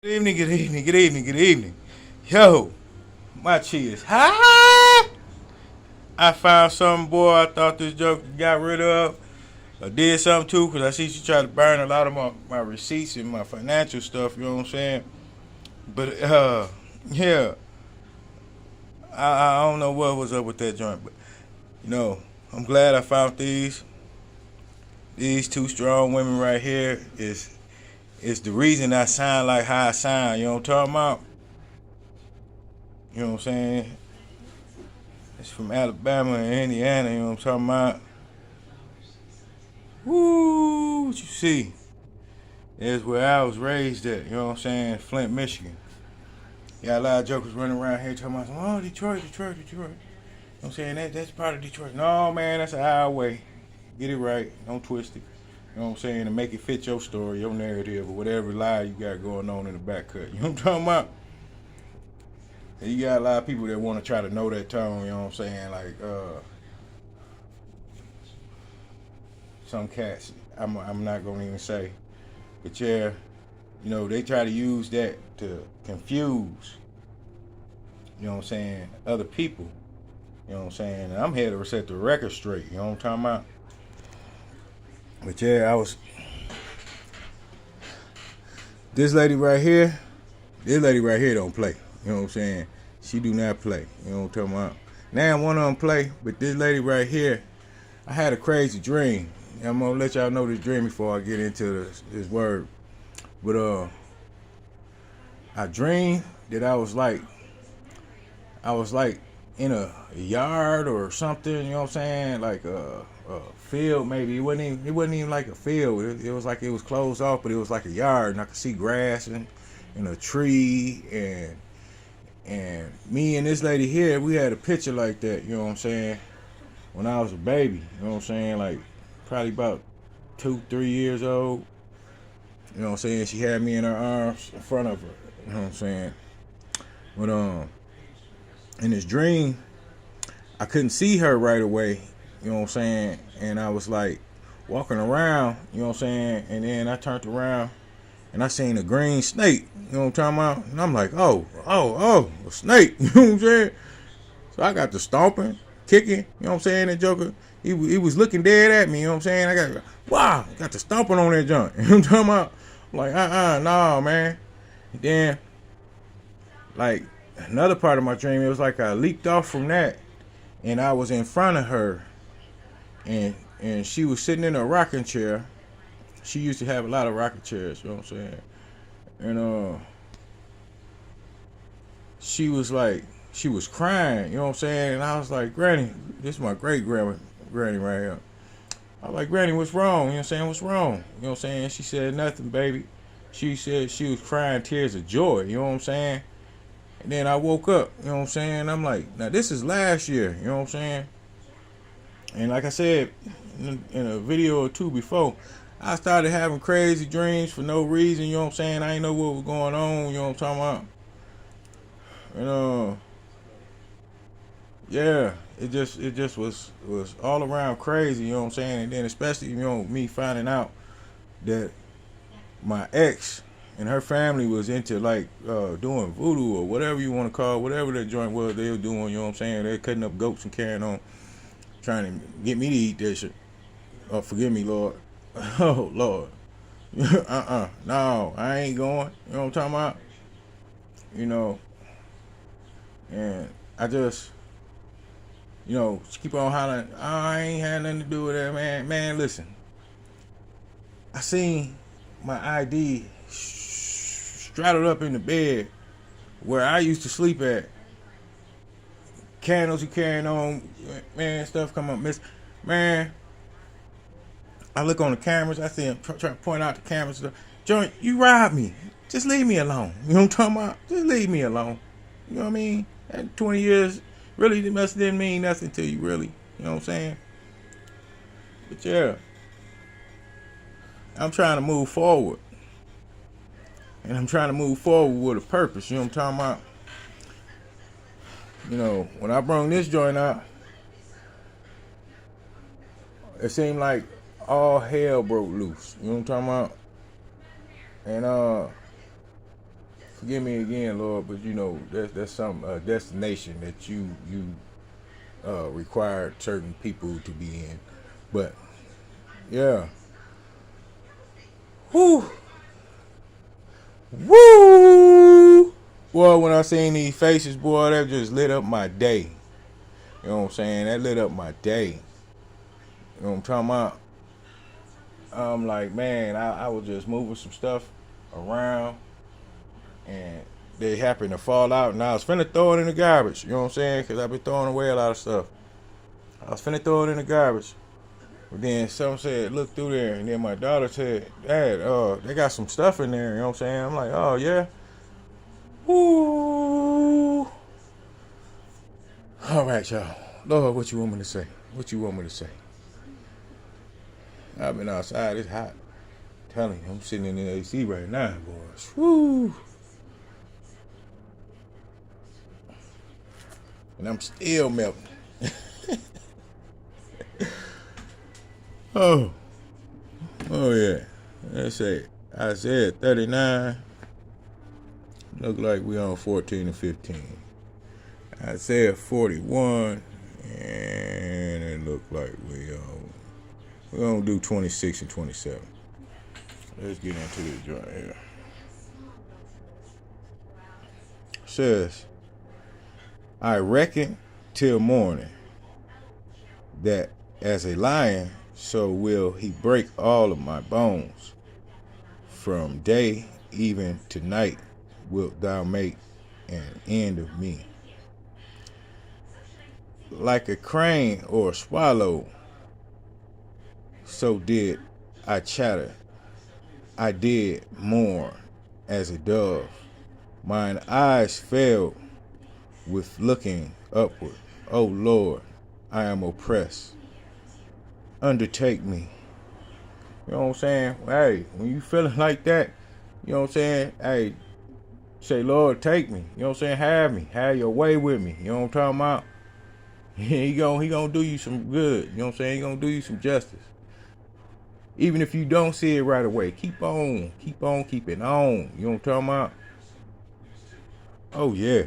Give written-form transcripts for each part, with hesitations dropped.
Good evening, good evening, good evening, good evening. Yo, my chi is high. I found something, boy, I thought this joke got rid of. I did something too, because I see she tried to burn a lot of my receipts and my financial stuff, you know what I'm saying? But, yeah, I don't know what was up with that joint, but, you know, I'm glad I found these. These two strong women right here is the reason I sound like how I sound, you know what I'm talking about? You know what I'm saying? It's from Alabama and Indiana, you know what I'm talking about? Woo, what you see? Is where I was raised at, you know what I'm saying? Flint, Michigan. Got a lot of jokers running around here talking about, oh, Detroit, Detroit, Detroit. You know what I'm saying? That's part of Detroit. No, man, that's an hour away. Get it right. Don't twist it. You know what I'm saying? And make it fit your story, your narrative, or whatever lie you got going on in the back cut. You know what I'm talking about? And you got a lot of people that want to try to know that tone, you know what I'm saying? Like, some cats, I'm not going to even say. But yeah, you know, they try to use that to confuse, you know what I'm saying, other people. You know what I'm saying? And I'm here to set the record straight, you know what I'm talking about? But yeah, this lady right here don't play. You know what I'm saying? She do not play. You know what I'm talking about? Now one of them play, but this lady right here, I had a crazy dream. I'm gonna let y'all know this dream before I get into this word. But I dreamed that I was like in a yard or something, you know what I'm saying? Like a field maybe. It wasn't even like a field. It was like it was closed off, but it was like a yard and I could see grass and a tree and me and this lady here, we had a picture like that, you know what I'm saying? When I was a baby, you know what I'm saying? Like probably about 2, 3 years old. You know what I'm saying? She had me in her arms in front of her. You know what I'm saying? But in this dream, I couldn't see her right away. You know what I'm saying? And I was like walking around. You know what I'm saying? And then I turned around and I seen a green snake. You know what I'm talking about? And I'm like, oh, a snake. You know what I'm saying? So I got to stomping, kicking. You know what I'm saying? That joker, he was looking dead at me. You know what I'm saying? Got the stomping on that junk. You know what I'm talking about? I'm like, no, man. And then, like, another part of my dream, it was like I leaped off from that, and I was in front of her, and she was sitting in a rocking chair. She used to have a lot of rocking chairs, you know what I'm saying? And she was like, she was crying, you know what I'm saying? And I was like, Granny, this is my great granny right here. I was like, Granny, what's wrong? You know what I'm saying? What's wrong? You know what I'm saying? She said, nothing, baby. She said she was crying tears of joy, you know what I'm saying? And then I woke up, you know what I'm saying? I'm like, now this is last year, you know what I'm saying? And like I said in a video or two before, I started having crazy dreams for no reason, you know what I'm saying? I didn't know what was going on, you know what I'm talking about? And yeah, it just was all around crazy, you know what I'm saying? And then especially, you know, me finding out that my ex and her family was into like doing voodoo or whatever you want to call it, whatever that joint was they were doing, you know what I'm saying? They were cutting up goats and carrying on, trying to get me to eat that shit. Oh, forgive me, Lord. Oh, Lord. No, I ain't going. You know what I'm talking about? You know, and I just, you know, keep on hollering, oh, I ain't had nothing to do with that, man. Man, listen. I seen my ID straddled up in the bed where I used to sleep at. Candles he carrying on, man, stuff come up, miss. Man, I look on the cameras, I see him try to point out the cameras. Joint, you robbed me. Just leave me alone. You know what I'm talking about? Just leave me alone. You know what I mean? That 20 years really didn't mean nothing to you, really. You know what I'm saying? But yeah, I'm trying to move forward. And I'm trying to move forward with a purpose. You know what I'm talking about? You know, when I brought this joint out, it seemed like all hell broke loose. You know what I'm talking about? And forgive me again, Lord, but you know that's some destination that you required certain people to be in. But yeah, whoo, woo. Boy, when I seen these faces, boy, that just lit up my day. You know what I'm saying? That lit up my day. You know what I'm talking about? I'm like, man, I was just moving some stuff around, and they happened to fall out, and I was finna throw it in the garbage. You know what I'm saying? Because I've been throwing away a lot of stuff. I was finna throw it in the garbage. But then some said, look through there. And then my daughter said, Dad, they got some stuff in there. You know what I'm saying? I'm like, oh, yeah. Woo. All right, y'all. Lord, what you want me to say? What you want me to say? I've been outside. It's hot. I'm telling you, I'm sitting in the AC right now, boys. Woo. And I'm still melting. Oh yeah. Let's say Isaiah 39. Look like we on 14 and 15. Isaiah 41, and it look like we're gonna do 26 and 27. Let's get into this joint here. It says, I reckon till morning that as a lion, so will he break all of my bones. From day even to night wilt thou make an end of me. Like a crane or a swallow, so did I chatter. I did mourn as a dove. Mine eyes failed with looking upward. O Lord, I am oppressed. Undertake me. You know what I'm saying? Hey, when you feeling like that, you know what I'm saying? Hey, say, Lord, take me. You know what I'm saying? Have me. Have your way with me. You know what I'm talking about? He gonna do you some good. You know what I'm saying? He gonna do you some justice. Even if you don't see it right away, keep on keeping on. You know what I'm talking about? Oh yeah.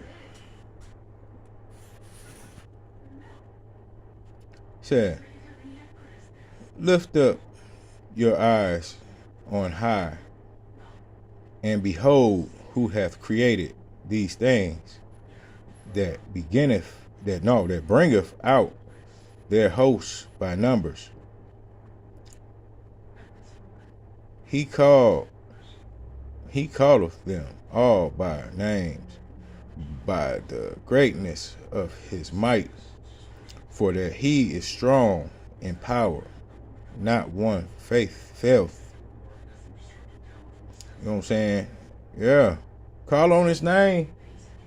Said, lift up your eyes on high, and behold who hath created these things, that bringeth out their hosts by numbers. He calleth them all by names, by the greatness of his might, for that he is strong in power, not one faileth. You know what I'm saying? Yeah. Call on his name,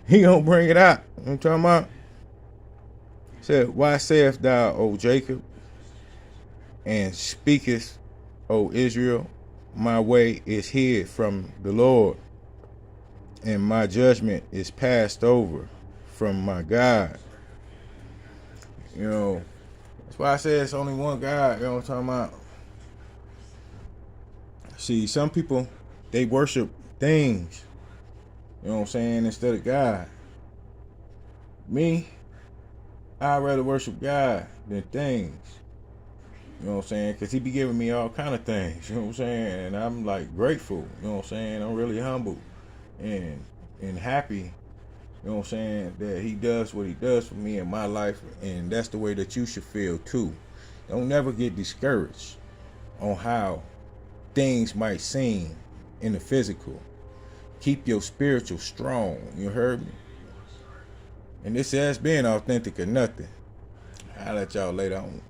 he gonna bring it out. You know what I'm talking about? Said, why sayest thou, O Jacob, and speakest, O Israel, my way is hid from the Lord, and my judgment is passed over from my God. You know, that's why I say it's only one God. You know what I'm talking about? See, some people, they worship things, you know what I'm saying, instead of God. Me, I'd rather worship God than things. You know what I'm saying? Because he be giving me all kind of things, you know what I'm saying? And I'm like grateful, you know what I'm saying? I'm really humble and happy, you know what I'm saying, that he does what he does for me in my life. And that's the way that you should feel too. Don't never get discouraged on how things might seem in the physical. Keep your spiritual strong, you heard me? And this has been Authentic or Nothing. I'll let y'all later on.